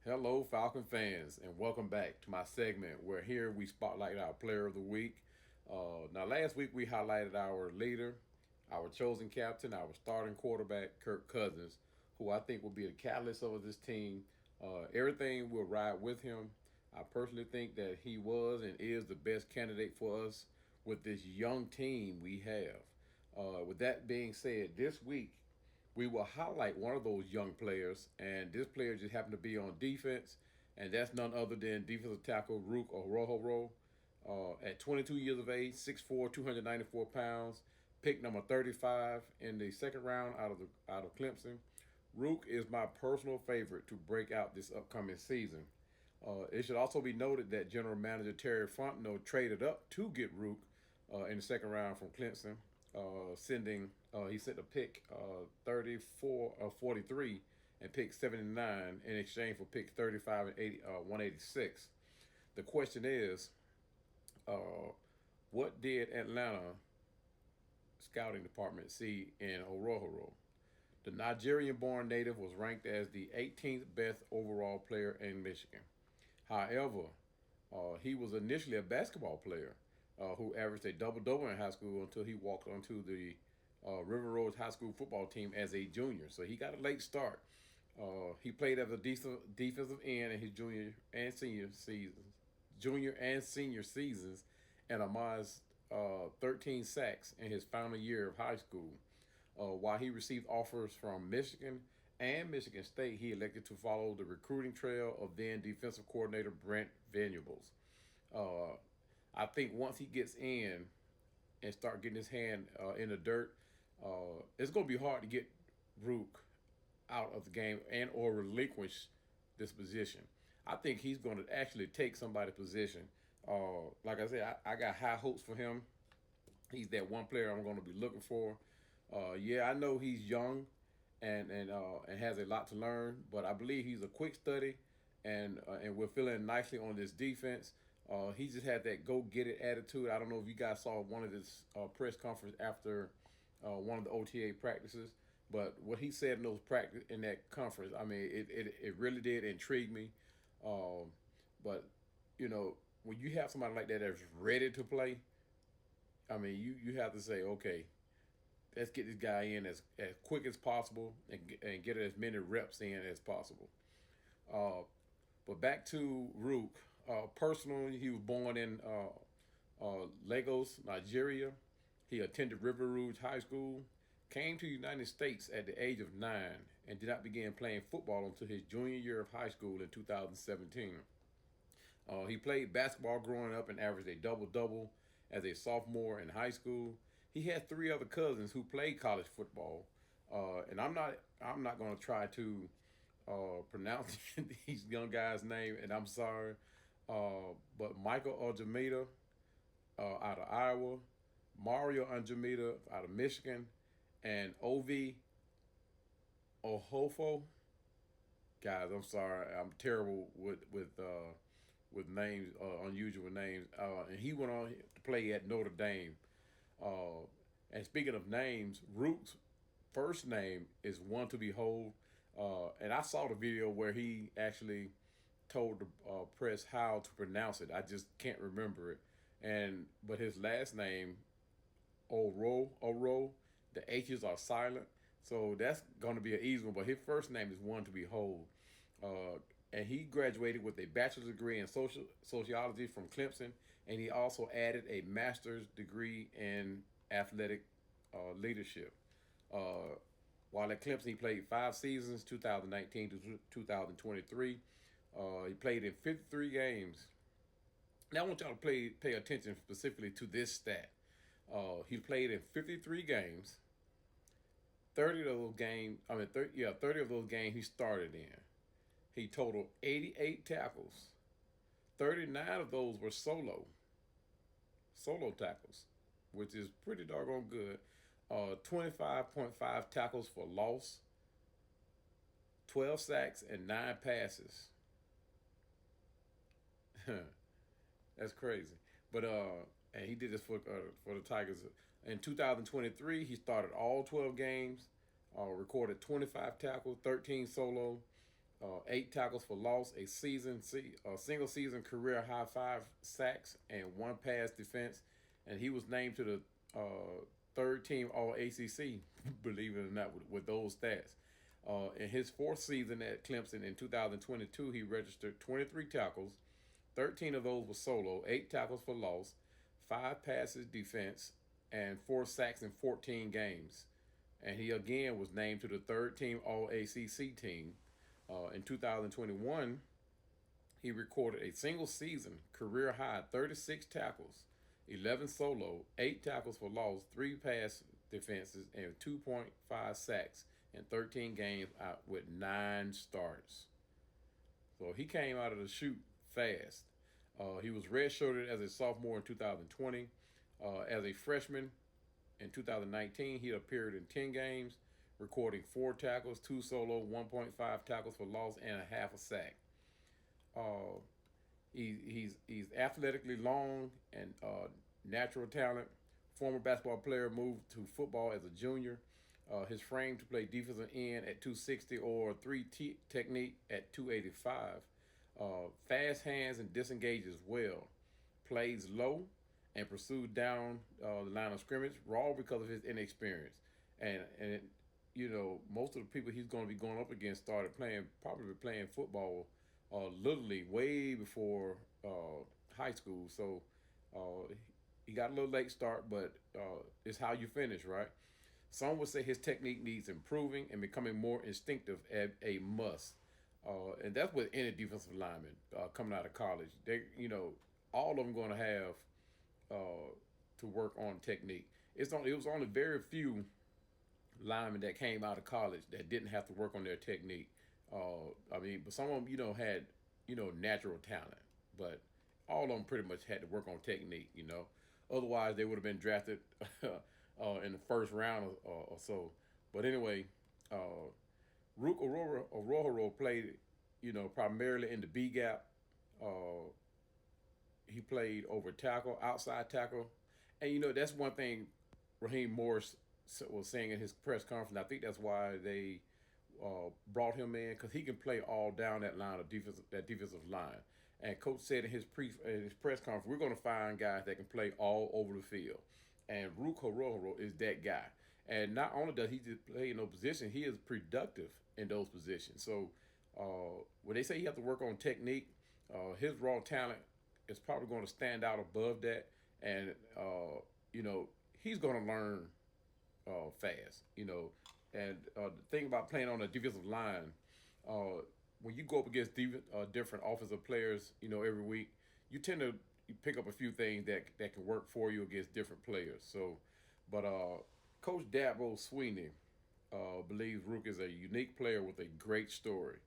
Hello, Falcon fans, and welcome back to my segment where here we spotlight our player of the week. Now, last week we highlighted our leader, our chosen captain, our starting quarterback, Kirk Cousins, who I think will be the catalyst of this team. Everything will ride with him. I personally think that he was and is the best candidate for us with this young team we have. With that being said, this week we will highlight one of those young players, and this player just happened to be on defense, and that's none other than defensive tackle Ruke Orhorhoro. At 22 years of age, 6'4", 294 pounds, pick number 35 in the second round out of Clemson. Ruke is my personal favorite to break out this upcoming season. It should also be noted that General Manager Terry Fontenot traded up to get Rook in the second round from Clemson, he sent a pick 43 and pick 79 in exchange for pick 35 and 186. The question is, what did Atlanta scouting department see in Orhorhoro? The Nigerian-born native was ranked as the 18th best overall player in Michigan. However, he was initially a basketball player who averaged a double-double in high school until he walked onto the River Roads High School football team as a junior. So he got a late start. He played as a defensive end in his junior and senior seasons, and amassed 13 sacks in his final year of high school. While he received offers from Michigan and Michigan State, he elected to follow the recruiting trail of then defensive coordinator Brent Venables. I think once he gets in and start getting his hand in the dirt, it's going to be hard to get Rook out of the game and or relinquish this position. I think he's going to actually take somebody's position. Like I said, I got high hopes for him. He's that one player I'm going to be looking for. Yeah, I know he's young and has a lot to learn, but I believe he's a quick study, and we're feeling nicely on this defense. He just had that go get it attitude. I don't know if you guys saw one of this press conference after one of the OTA practices, but what he said in that conference, I mean, it really did intrigue me. But when you have somebody like that that's ready to play, I mean, you have to say, okay, let's get this guy in as quick as possible and get as many reps in as possible. But back to Rook. Personally, he was born in Lagos, Nigeria. He attended River Rouge High School, came to the United States at the age of 9, and did not begin playing football until his junior year of high school in 2017. He played basketball growing up and averaged a double-double as a sophomore in high school. He had 3 other cousins who played college football, and I'm not going to try to pronounce these young guys' name, and I'm sorry, but Michael Aljameda out of Iowa, Mario Anjameda out of Michigan, and Ovi Ohofo. Guys, I'm sorry, I'm terrible with names, unusual names. And he went on to play at Notre Dame. And speaking of names, Rook's first name is one to behold. And I saw the video where he actually told the press how to pronounce it. I just can't remember it. But his last name, Oro, the H's are silent. So that's going to be an easy one. But his first name is one to behold. And he graduated with a bachelor's degree in sociology from Clemson, and he also added a master's degree in athletic leadership. While at Clemson, he played 5 seasons, 2019 to 2023. He played in 53 games. Now I want y'all to pay attention specifically to this stat. He played in 53 games. 30 of those games, 30 of those games he started in. He totaled 88 tackles. 39 of those were solo tackles, which is pretty doggone good. 25.5 tackles for loss, 12 sacks, and 9 passes. That's crazy. But and he did this for the Tigers. In 2023, he started all 12 games, recorded 25 tackles, 13 solo, 8 tackles for loss, a single season career high 5 sacks, and 1 pass defense. And he was named to the third team All ACC, believe it or not, with those stats. In his fourth season at Clemson in 2022, he registered 23 tackles. 13 of those were solo, 8 tackles for loss, 5 passes defense, and 4 sacks in 14 games. And he again was named to the third team All ACC team. In 2021, he recorded a single season career high 36 tackles, 11 solo, 8 tackles for loss, 3 pass defenses, and 2.5 sacks in 13 games out with 9 starts. So he came out of the chute fast. He was redshirted as a sophomore in 2020. As a freshman in 2019, he appeared in 10 games, recording 4 tackles, 2 solo, 1.5 tackles for loss, and a half a sack. He's athletically long and natural talent. Former basketball player, moved to football as a junior. His frame to play defensive end at 260 or 3 technique at 285. Fast hands and disengages well. Plays low and pursues down the line of scrimmage, raw because of his inexperience. And most of the people he's going to be going up against started probably playing football, little league, way before high school. So he got a little late start, but it's how you finish, right? Some would say his technique needs improving and becoming more instinctive at a must. And that's with any defensive lineman coming out of college. All of them going to have to work on technique. It was only very few linemen that came out of college that didn't have to work on their technique. But some of them, had, natural talent. But all of them pretty much had to work on technique, Otherwise, they would have been drafted in the first round or so. But anyway, Ruke Orhorhoro played, primarily in the B gap. He played over tackle, outside tackle. And, that's one thing Raheem Morris was saying in his press conference. I think that's why they brought him in, because he can play all down that line of defensive line. And Coach said in his press conference, we're going to find guys that can play all over the field. And Ruke Orhorhoro is that guy. And not only does he just play in those positions, he is productive in those positions. So when they say you have to work on technique, his raw talent is probably going to stand out above that. And, he's going to learn fast, And the thing about playing on a defensive line, when you go up against different offensive players, every week, you tend to pick up a few things that can work for you against different players. So, but Coach Dabo Swinney believes Ruke is a unique player with a great story.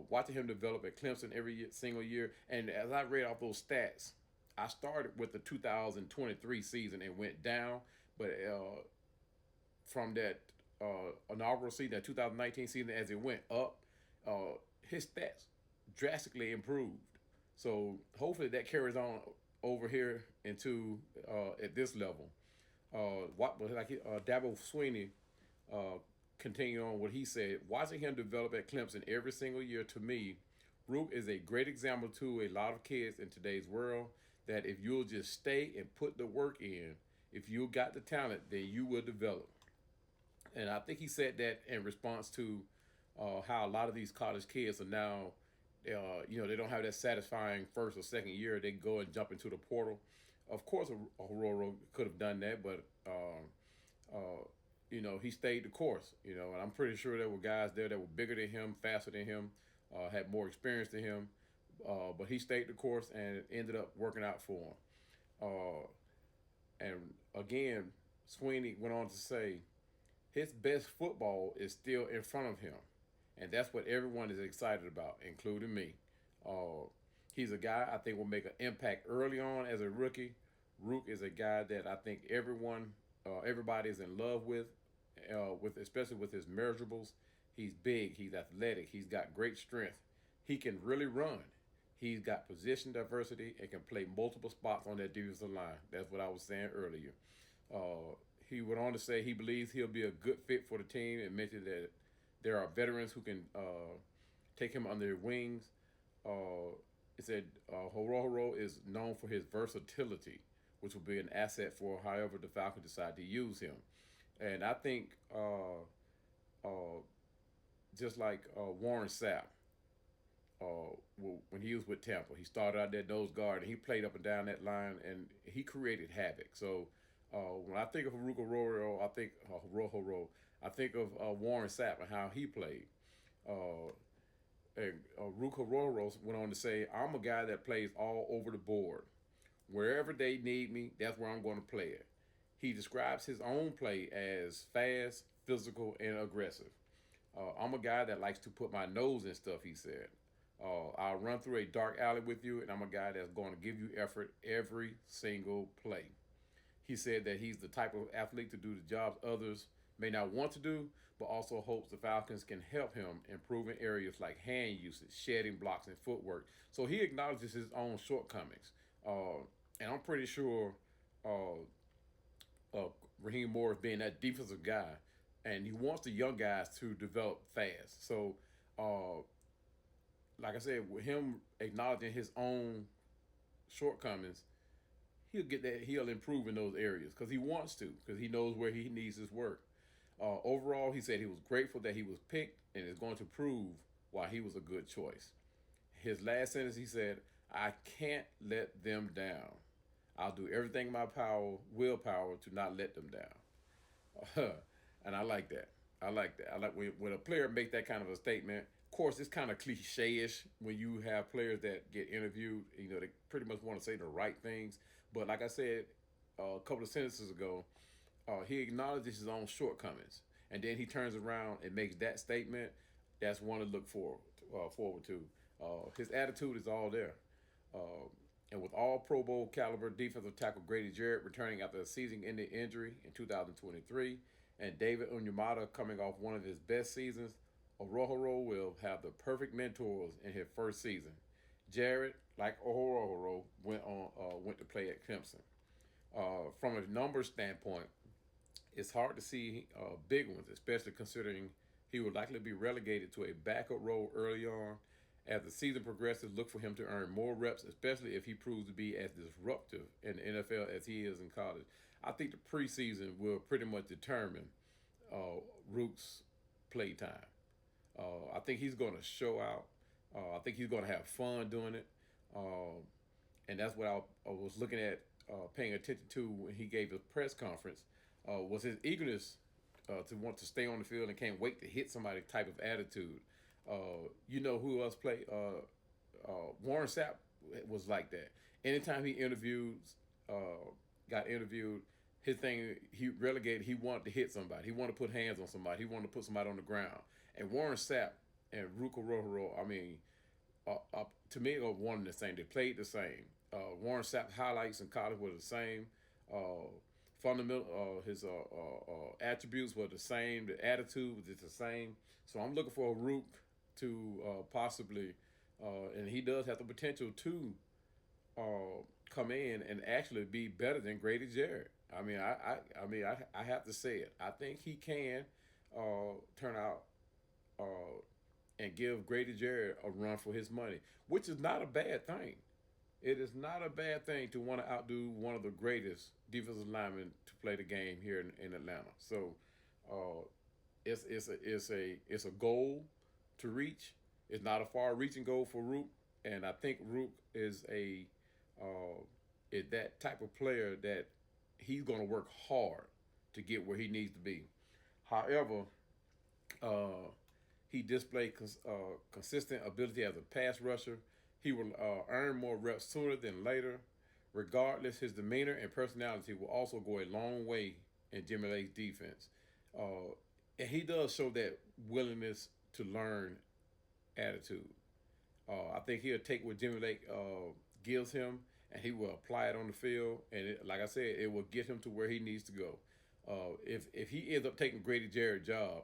Watching him develop at Clemson single year, and as I read off those stats, I started with the 2023 season and went down, but from that inaugural season, that 2019 season, as it went up, his stats drastically improved. So hopefully that carries on over here into at this level. Dabo Swinney continued on what he said. Watching him develop at Clemson every single year, to me, Ruke is a great example to a lot of kids in today's world that if you'll just stay and put the work in, if you got the talent, then you will develop. And I think he said that in response to how a lot of these college kids are now, they don't have that satisfying first or second year. They go and jump into the portal. Of course, Orhorhoro could have done that, but he stayed the course. And I'm pretty sure there were guys there that were bigger than him, faster than him, had more experience than him. But he stayed the course and it ended up working out for him. And again, Swinney went on to say, his best football is still in front of him. And that's what everyone is excited about, including me. He's a guy I think will make an impact early on as a rookie. Ruke is a guy that I think everybody is in love with especially with his measurables. He's big, he's athletic, he's got great strength. He can really run. He's got position diversity and can play multiple spots on that defensive line. That's what I was saying earlier. He went on to say he believes he'll be a good fit for the team and mentioned that there are veterans who can take him under their wings. Uh, it said Horhoro is known for his versatility, which will be an asset for however the Falcons decide to use him. And I think uh, just like Warren Sapp, when he was with Tampa, he started out that nose guard and he played up and down that line and he created havoc. So when I think of Ruke Orhorhoro, I think of Warren Sapp and how he played. Uh, and Ruke Orhorhoro went on to say, "I'm a guy that plays all over the board. Wherever they need me, that's where I'm going to play it." He describes his own play as fast, physical, and aggressive. I'm a guy that likes to put my nose in stuff, he said. I'll run through a dark alley with you, and I'm a guy that's going to give you effort every single play. He said that he's the type of athlete to do the jobs others may not want to do, but also hopes the Falcons can help him improve in areas like hand usage, shedding blocks, and footwork. So he acknowledges his own shortcomings. And I'm pretty sure uh, Raheem Morris being that defensive guy, and he wants the young guys to develop fast. So, uh, like I said, with him acknowledging his own shortcomings, he'll get that. He'll improve in those areas because he wants to, because he knows where he needs his work. Overall, he said he was grateful that he was picked and is going to prove why he was a good choice. His last sentence, he said, "I can't let them down. I'll do everything in my willpower, to not let them down." And I like that. I like that. I like when a player makes that kind of a statement. Of course, it's kind of cliche-ish when you have players that get interviewed. You know, they pretty much want to say the right things. But like I said a couple of sentences ago, he acknowledges his own shortcomings, and then he turns around and makes that statement. That's one to look forward to. His attitude is all there. Uh, and with all Pro Bowl caliber defensive tackle Grady Jarrett returning after a season-ending injury in 2023, and David Onyemata coming off one of his best seasons, Orhorhoro will have the perfect mentors in his first season. Jarrett, like Orhorhoro, went to play at Clemson. From a numbers standpoint, it's hard to see big ones, especially considering he will likely be relegated to a backup role early on. As the season progresses, look for him to earn more reps, especially if he proves to be as disruptive in the NFL as he is in college. I think the preseason will pretty much determine Rook's play time. I think he's going to show out. I think he's going to have fun doing it. And that's what I was looking at, paying attention to when he gave his press conference, was his eagerness to want to stay on the field and can't wait to hit somebody type of attitude. You know who else played? Warren Sapp was like that. Anytime he got interviewed, his thing, he relegated, he wanted to hit somebody. He wanted to put hands on somebody. He wanted to put somebody on the ground. And Warren Sapp and Ruke Orhorhoro, I mean, to me, are one and the same. They played the same. Warren Sapp's highlights in college were the same. His attributes were the same. The attitude was just the same. So I'm looking for a Ruke to possibly, and he does have the potential to come in and actually be better than Grady Jarrett. I have to say it. I think he can turn out and give Grady Jarrett a run for his money, which is not a bad thing. It is not a bad thing to want to outdo one of the greatest defensive linemen to play the game here in Atlanta. So it's a goal to reach. It's not a far-reaching goal for Rook, and I think Rook is that type of player that he's going to work hard to get where he needs to be. However, he displayed consistent ability as a pass rusher. He will earn more reps sooner than later. Regardless, his demeanor and personality will also go a long way in Jimmy Lake's defense. And he does show that willingness to learn attitude. I think he'll take what Jimmy Lake gives him, and he will apply it on the field. And like I said, it will get him to where he needs to go. If he ends up taking Grady Jarrett's job,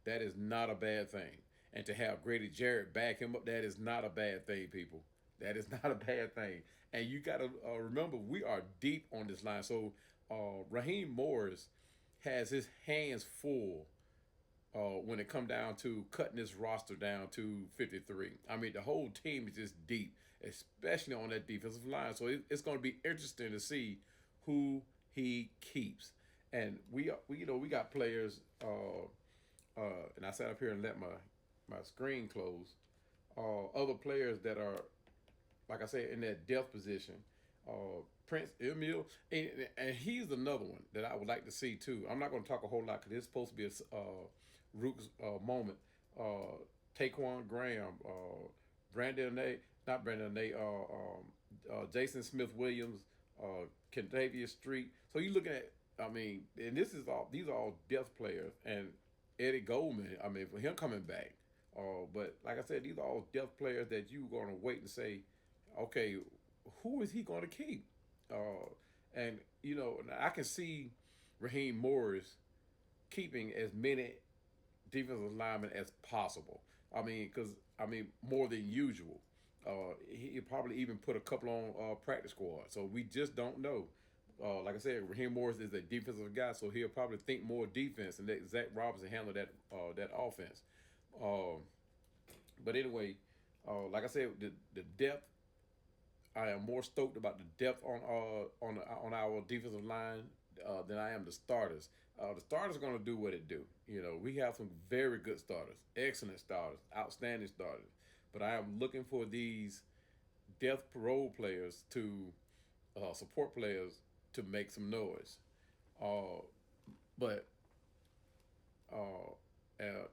that is not a bad thing. And to have Grady Jarrett back him up, that is not a bad thing, people. That is not a bad thing. And you got to remember, we are deep on this line. So Raheem Morris has his hands full when it come down to cutting this roster down to 53. I mean, the whole team is just deep, especially on that defensive line. So it's going to be interesting to see who he keeps. And we got players. And I sat up here and let my screen close. Other players that are, like I said, in that depth position. Prince Emil, and he's another one that I would like to see too. I'm not going to talk a whole lot because it's supposed to be a Rook's moment. Taquan Graham, Brandon Nate, not Brandon Nate, Jason Smith Williams, Kentavious Street. So you looking at, I mean, and these are all depth players, and Eddie Goldman. I mean, for him coming back. But like I said, these are all depth players that you're going to wait and say, okay, who is he going to keep? And I can see Raheem Morris keeping as many defensive linemen as possible. More than usual. He probably even put a couple on practice squad. So we just don't know. Like I said, Raheem Morris is a defensive guy, so he'll probably think more defense and let Zach Robinson handle that offense. But anyway, like I said, the depth. I am more stoked about the depth on our defensive line than I am the starters. The starters are going to do what it do. We have some very good starters, excellent starters, outstanding starters. But I am looking for these depth role players to support players to make some noise. But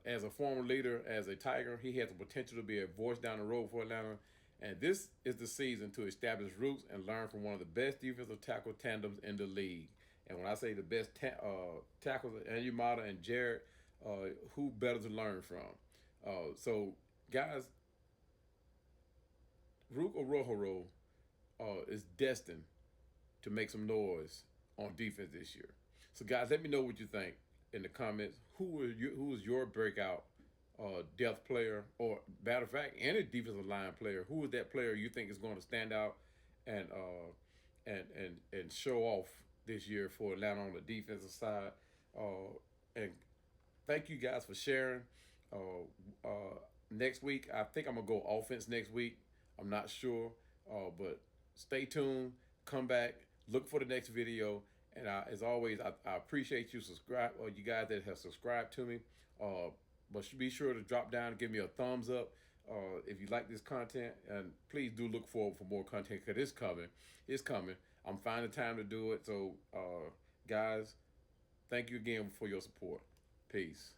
as a former leader, as a Tiger, he has the potential to be a voice down the road for Atlanta. And this is the season to establish roots and learn from one of the best defensive tackle tandems in the league. And when I say the best tackles, Anyamata and Jarrett, who better to learn from? So, guys, Ruke Orhorhoro is destined to make some noise on defense this year. So, guys, let me know what you think in the comments. Who is your breakout depth player, or matter of fact, any defensive line player? Who is that player you think is going to stand out and show off this year for Atlanta on the defensive side? And thank you guys for sharing. Next week, I think I'm gonna go offense next week. I'm not sure, but stay tuned. Come back. Look for the next video. And as always, I appreciate you you guys that have subscribed to me. But be sure to drop down and give me a thumbs up if you like this content. And please do look forward for more content because it's coming. It's coming. I'm finding time to do it. So, guys, thank you again for your support. Peace.